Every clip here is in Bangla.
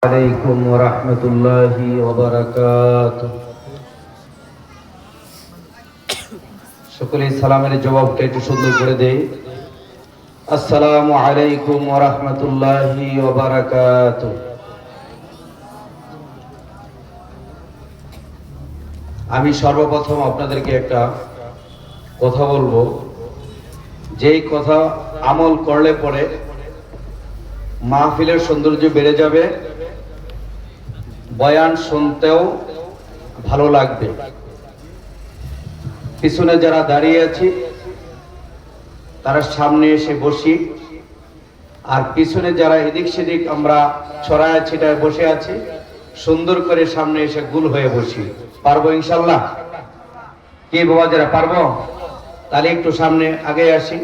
আলাইকুম ওয়া রাহমাতুল্লাহি ওয়া বারাকাতুহু। সকলে সালামের জবাবটা একটু সুন্দর করে দেই। আসসালামু আলাইকুম ওয়া রাহমাতুল্লাহি ওয়া বারাকাতুহু। আমি সর্বপ্রথম আপনাদেরকে একটা কথা বলবো, যেই কথা আমল করলে পরে মাহফিলের সৌন্দর্য বেড়ে যাবে, বয়ান শুনতেও ভালো লাগবে। পিছনে যারা দাঁড়িয়ে আছি তারা সামনে এসে বসি, আর পিছনে যারা এদিক সেদিক আমরা ছড়ায় ছিটায় বসে আছি, সুন্দর করে সামনে এসে গুল হয়ে বসি। পারবো ইনশাল্লাহ? কি বাবা, যারা পারবো তাহলে একটু সামনে আগে আসি,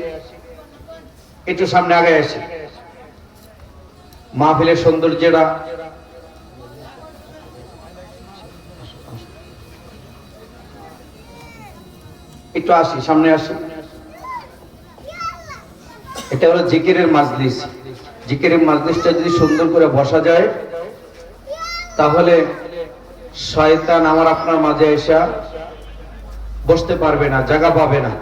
একটু সামনে আগে আসি। মাহফিলের সৌন্দর্যটা একটু আসি, সামনে আসি। এটা হলো জিকিরের মাজলিস। জিকিরের মাজলিসটা যদি সুন্দর করে বসা যায় তাহলে শয়তান আমার আপনার মাঝে এসে বসতে পারবে না, জায়গা পাবে না।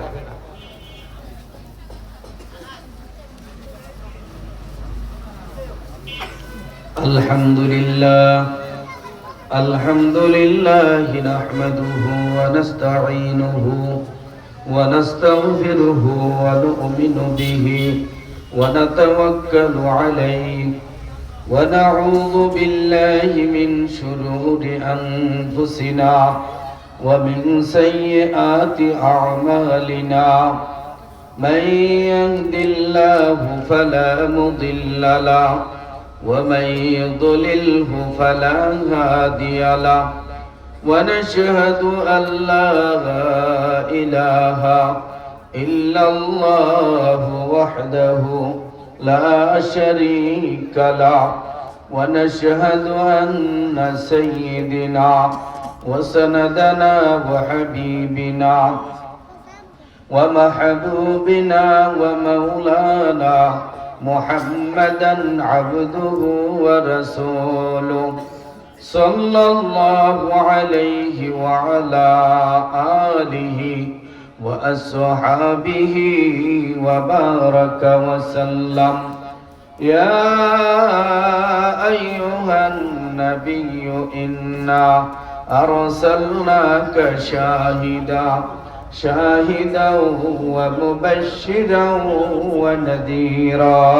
আলহামদুলিল্লাহ আলহামদুলিল্লাহ নাহমাদুহু ওয়া নাস্তাঈনুহু ওয়া নাস্তাগফিরুহু ওয়া নু'মিনু বিহি ওয়া নাতাওয়াক্কালু আলাইহি ওয়া নাউযু বিল্লাহি মিন শুরুরি আনফুসিনা ওয়া মিন সাইয়্যাতি আ'মালিনা। মান ইয়াহদিল্লাহু ফালা মুদিল্লা লাহু ومن يضلله فلا هادي له ونشهد أن لا إله إلا الله وحده لا شريك له ونشهد أن سيدنا وسندنا وحبيبنا ومحبوبنا ومولانا محمدا عبده ورسوله صلى الله عليه وعلى آله وأصحابه وبارك وسلم. يا أيها النبي إنا أرسلناك شاهدا ومبشرا ونذيرا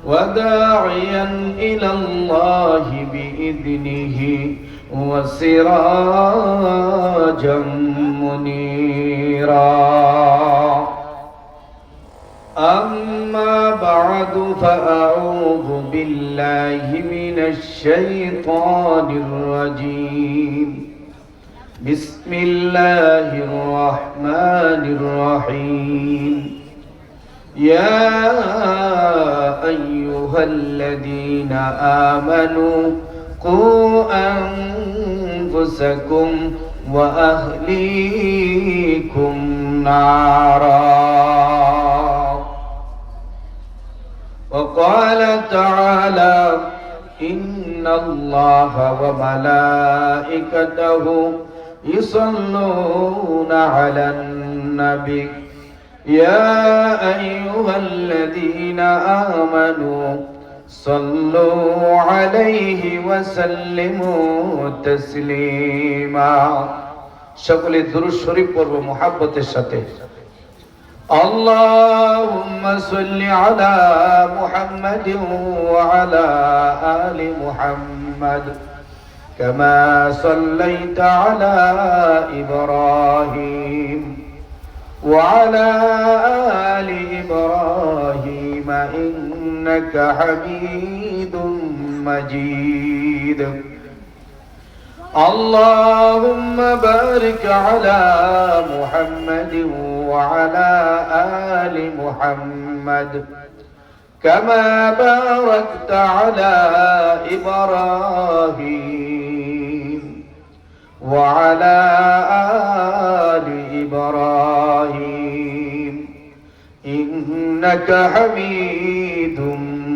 وداعيا إلى الله بإذنه وسراجا منيرا. أما بعد فأعوذ بالله من الشيطان الرجيم. بسم الله الرحمن الرحيم. يا أيها الذين آمنوا قوا أنفسكم وأهليكم نارا. وقال تعالى إن الله وملائكته يصلون على النبي يا أيها الذين آمنوا صلوا عليه وسلموا تسليما. সকলে দুরূদ শরীফ পড়ব মুহাব্বতের সাথে। اللهم صل على محمد وعلى آل محمد كما صليت على إبراهيم وعلى آل إبراهيم إنك حميد مجيد. اللهم بارك على محمد وعلى آل محمد كما باركت على إبراهيم وعلى آل إبراهيم إنك حميد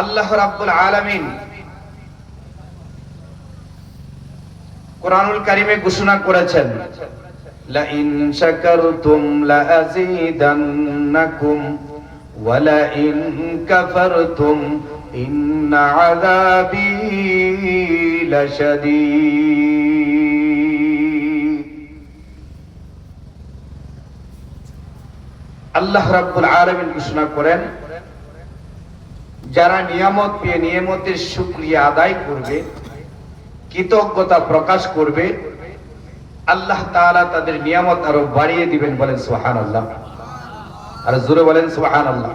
আল্লাহ রাব্বুল আলামিন কুরআনুল কারীমে ঘোষণা করেছেন, লা ইন শাকারতুম লা আযীদান্নাকুম ওয়া লা ইন কাফারতুম ইন্না আযাবী লাশাদীদ। আল্লাহ রাব্বুল আলামিন ঘোষণা করেন, যারা নিয়ামত পেয়ে নিয়ামতের শুকরিয়া আদায় করবে, কৃতজ্ঞতা প্রকাশ করবে, আল্লাহ তাআলা তাদের নিয়ামত আরো বাড়িয়ে দিবেন। বলেন সুবহানাল্লাহ, আর জোরে বলেন সুবহানাল্লাহ।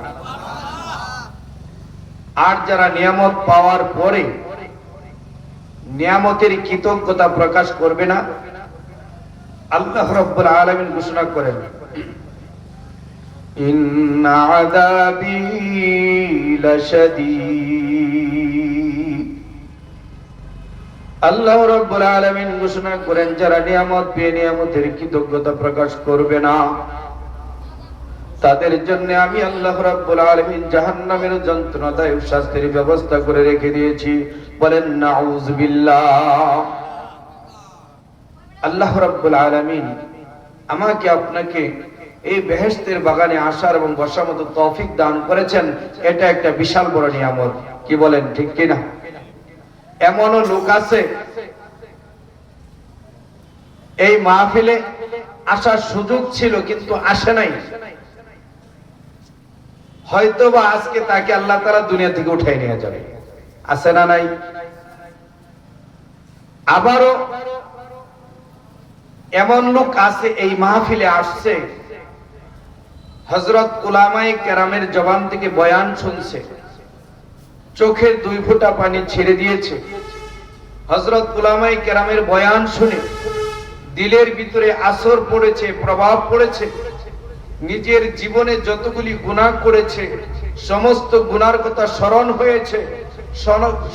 আর যারা নিয়ামত পাওয়ার পরে নিয়ামতের কৃতজ্ঞতা প্রকাশ করবে না, আল্লাহ রাব্বুল আলামিন ঘোষণা করেন, ইন্না আযাবী লাশাদীদ। আল্লাহ রাব্বুল আলামিন ঘোষণা করেন, যারা নিয়ামত পেয়ে নিয়ামতের কৃতজ্ঞতা প্রকাশ করবে না, তাদের জন্য আমি আল্লাহ রাব্বুল আলামিন জাহান্নামের যন্ত্রণাদায়ক শাস্তির ব্যবস্থা করে রেখে দিয়েছি। বলেন নাউযুবিল্লাহ। আল্লাহ রাব্বুল আলামিন আমাকে আপনাকে এই বেহেশতের বাগানে আসার এবং বসার মতো তৌফিক দান করেছেন। এটা একটা বিশাল বড় নিয়ামত। কি বলেন, ঠিক কিনা? এমনও লোক আছে এই মাহফিলে আসার সুযোগ ছিল কিন্তু আসে নাই, হয়তোবা আজকে তাকে আল্লাহ তাআলা দুনিয়া থেকে উঠাই নিয়ে যাবে। আছে না নাই? আবারও এমন লোক আছে এই মাহফিলে আসছে, হযরত উলামায়ে কেরামের জবান থেকে বয়ান শুনছে, চোখের 2 ফোঁটা পানি ছেড়ে দিয়েছে। হযরত উলামায়ে কেরামের বয়ান শুনে দিলের ভিতরে আসর পড়েছে, প্রভাব পড়েছে। নিজের জীবনে যতগুলি গুনাহ করেছে সমস্ত গুনার কথা স্মরণ হয়েছে।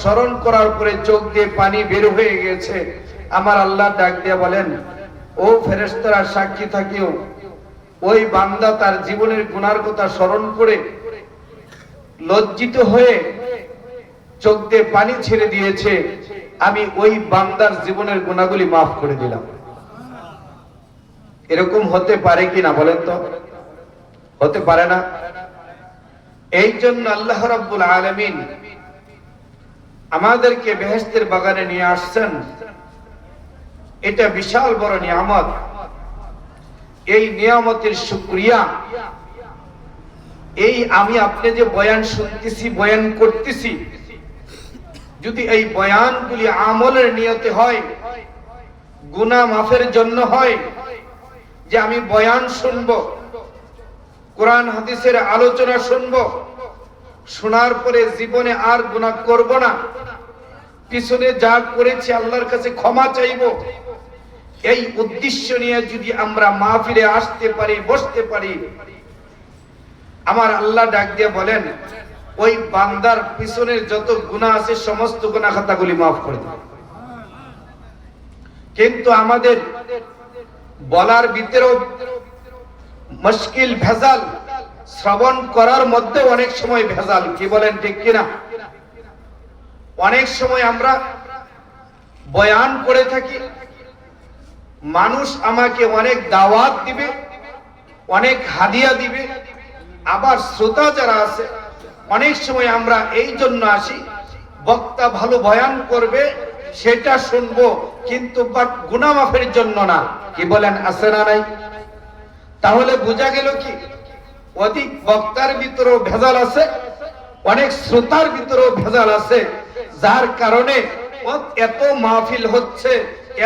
স্মরণ করার পরে চোখ দিয়ে পানি বের হয়ে গেছে। আমার আল্লাহ ডাক দিয়ে বলেন, ও ফেরেশতারা সাক্ষী থাকিও, ওই বান্দা তার জীবনের গুনার কথা স্মরণ করে লজ্জিত হয়ে চোখ দিয়ে পানি ছেড়ে দিয়েছে, আমি ওই বান্দার জীবনের গুনাহগুলি মাফ করে দিলাম। এরকম হতে পারে কি না বলেন তো? হতে পারে না। এই জন্য আল্লাহ রাব্বুল আলামিন আমাদেরকে বেহেশতের বাগানে নিয়ে আসছেন। এটা বিশাল বড় নিয়ামত। এই নিয়ামতের শুকরিয়া, এই আমি আপনি যে বয়ান শুনতেছি, বয়ান করতেছি, যদি এই বয়ানগুলি আমলের নিয়তে হয়, গুনাহ মাফের জন্য হয়, যে আমি বয়ান শুনবো, কোরআন হাদিসের আলোচনা শুনবো, শোনার পরে জীবনে আর গুনাহ করব না, পিছনে যা করেছি আল্লাহর কাছে ক্ষমা চাইবো, এই উদ্দেশ্য নিয়ে যদি আমরা মাহফিলে আসতে পারি, বসতে পারি, আমার আল্লাহ ডাক দিয়ে বলেন, ওই বান্দার পিছনের যত গুনাহ আছে সমস্ত গুনাহ খাতাগুলি মাফ করে দেব। কিন্তু আমাদের বলার ভিতরেও মুশকিল, ভেজাল, শ্রবণ করার মধ্যে অনেক সময় ভেজাল। কি বলেন, ঠিক কিনা? অনেক সময় আমরা বয়ান করে থাকি, মানুষ আমাকে অনেক দাওয়াত দিবে, অনেক হাদিয়া দিবে, আবার শ্রোতা যারা আছে অনেক সময় আমরা এই জন্য আসি, বক্তা ভালো বয়ান করবে সেটা শুনবো, কিন্তু বাট গুনাহ মাফের জন্য না। কি বলেন, আছে না নাই? তাহলে বোঝা গেল কি, অধিক বক্তার ভিতরেও ভেজাল আছে, অনেক শ্রোতার ভিতরেও ভেজাল আছে, যার কারণে এত মাহফিল হচ্ছে,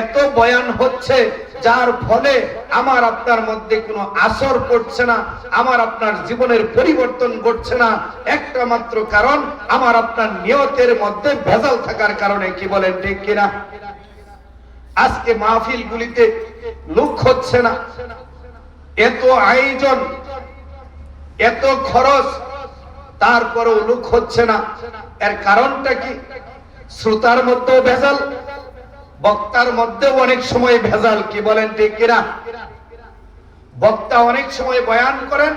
এত বয়ান হচ্ছে, যার ফলে আমার আপনার মধ্যে কোনো আসর পড়ছে না, আমার আপনার জীবনের পরিবর্তন ঘটছে না। একটা মাত্র কারণ, আমার আপনার নিয়তের মধ্যে ভেজাল থাকার কারণে। কি বলেন, ঠিক কিনা? আজকে মাহফিল গুলিতে লোক হচ্ছে না, এত আয়োজন, এত খরচ, তারপরেও লোক হচ্ছে না। এর কারণটা কি? শ্রোতার মধ্যেও ভেজাল, বক্তার মধ্যেও অনেক সময় ভেজাল। কি বলেন, ঠিক কিনা? বক্তা অনেক সময় বয়ান করেন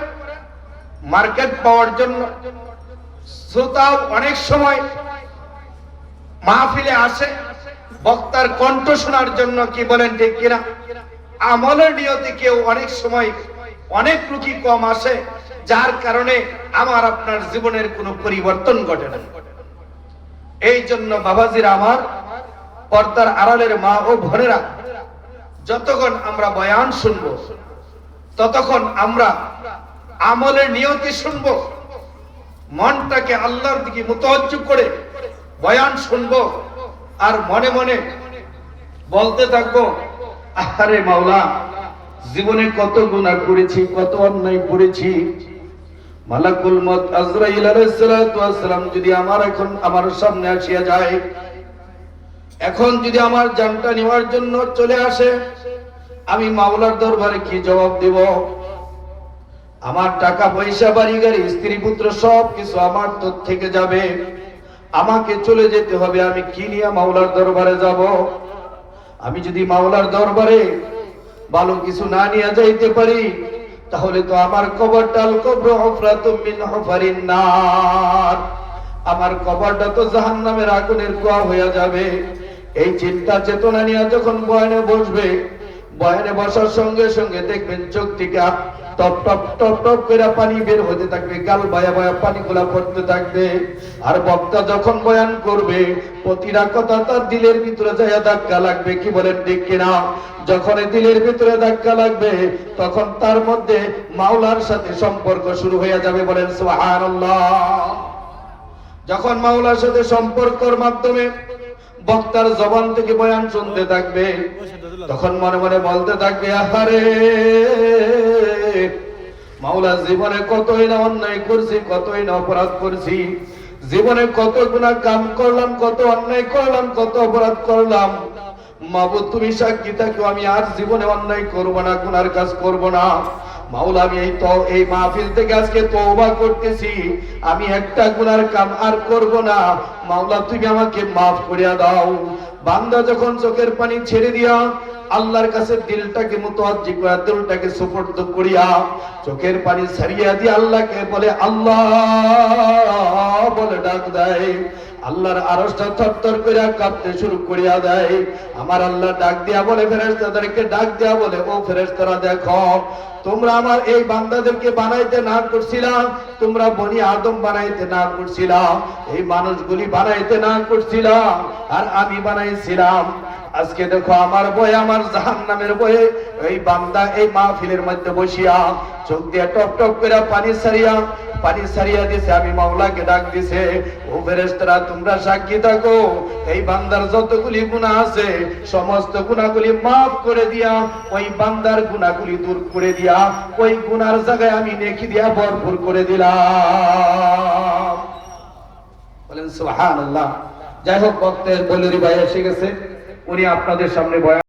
মার্কেট পাওয়ার জন্য, শ্রোতাও অনেক সময় মাহফিলে আসে বক্তার কণ্ঠ শোনার জন্য, কি বলেন ঠিক কিনা? আমলের নিয়তে কেউ অনেক সময় অনেক লোকই কম আসে, যার কারণে আমার আপনার জীবনের কোনো পরিবর্তন ঘটে না। এই জন্য বাবাজিরা আমার, পর্দার আড়ালের মা ও বোনেরা, যতক্ষণ আমরা বয়ান শুনবো ততক্ষণ আমরা আমলের নিয়তে শুনবো, মনটাকে আল্লাহর দিকে মুতাওয়াজ্জিহ করে বয়ান শুনবো, আর মনে মনে বলতে থাকবো, আরে মাওলা, জীবনে কত গুনাহ করেছি, কত অন্যায় করেছি। মালাকুল মউত আজরাইল আলাইহিস সালাতু ওয়াস সালাম যদি আমার সামনে আসিয়া যায়, এখন যদি আমার জানটা নেওয়ার জন্য চলে আসে, আমি মাওলার দরবারে কি জবাব দেব? আমার টাকা পয়সা, বাড়ি গাড়ি, স্ত্রী পুত্র সব কিছু আমার তো থেকে যাবে, আমাকে চলে যেতে হবে। আমি কি নিয়ে মাওলার দরবারে যাব? আমি যদি মাওলার দরবারে ভালো কিছু না নিয়ে যাইতে পারি, তাহলে তো আমার কবরটা আল কবর হুফরাতুম মিন হুফারিন নার, আমার কবরটা তো জাহান্নামের আগুনের কুয়া হয়ে যাবে। এই চিন্তা চেতনা নিয়ে যখন বয়ানে বসবে, বয়ানে বসার সঙ্গে সঙ্গে দেখবেন চোখ থেকে টপ টপ টপ টপ করে পানি বের হতে থাকবে, গাল বায়া বায়া পানিগুলা পড়তে থাকবে। আর বক্তা যখন বয়ান করবে, প্রতিটা কথা তার দিলের ভিতরে যায় ধাক্কা লাগবে, কি বলেন ঠিক কিনা? যখন দিলের ভিতরে ধাক্কা লাগবে, তখন তার মধ্যে মাওলার সাথে সম্পর্ক শুরু হয়ে যাবে, বলেন সুবহানাল্লাহ। যখন মাওলার সাথে সম্পর্কের মাধ্যমে বক্তার জবান থেকে বয়ান শুনতে থাকবে, তখন মনে মনে বলতে থাকবে, আহারে মাওলা, জীবনে কতই না অন্যায় করছি, কতই না অপরাধ করছি, জীবনে কত গুনাহ কাম করলাম, কত অন্যায় করলাম, কত অপরাধ করলাম। মাবুদ, তুমি সাক্ষী থাকো, আমি আর জীবনে অন্যায় করব না, গুনার কাজ করব না। মাওলা, আমি এই মাহফিল থেকে আজকে তওবা করতেছি, আমি একটা গুনার কাম আর করব না। মাওলা, তুমি আমাকে মাফ করিয়া দাও। বান্দা যখন চোখের পানি ছেড়ে দিয়া আল্লাহর কাছে দিলটাকে মুতাওয়াজ্জিহ করে, দিলটাকে সুপর্দ করিয়া চোখের পানি ছাড়িয়া দিয়ে আল্লাহকে বলে আল্লাহ বলে ডাক দেয়, আল্লাহর আরশটা থরথর করে কাঁপতে শুরু করিয়া দেয়। আমার আল্লাহ ডাক দিয়া বলে, ফেরেশতাদেরকে ডাক দিয়া বলে, ও ফেরেশতারা, দেখো, তোমরা আমার এই বান্দাদেরকে বানাইতে না করছিলাম, তোমরা বনি আদম বানাইতে না করছিলাম, এই মানুষগুলি বানাইতে না করছিলাম, আর আমি বানাইছিলাম। আজকে দেখো আমার বয়ে, আমার জাহান্নামের বয়ে এই বান্দা এই মাহফিলের মধ্যে বসিয়া চোখ দিয়ে টপ টপ করে পানি সারিয়া দিছে, আমি মাওলাকে ডাক দিছে, ও ফেরেশতারা, তোমরা সাক্ষী থাকো, এই বান্দার যতগুলি গুনাহ আছে সমস্ত গুনাহগুলি মাফ করে দিয়া, ওই বান্দার গুনাহগুলি দূর করে দিয়া, ওই গুনার জায়গায় আমি নেকি দিয়া ভরপুর করে দিলাম। বলেন সুবহানাল্লাহ। যাই হোক, বক্তের বলেরি ভাই এসে গেছে, উনি আপনাদের সামনে বয়ান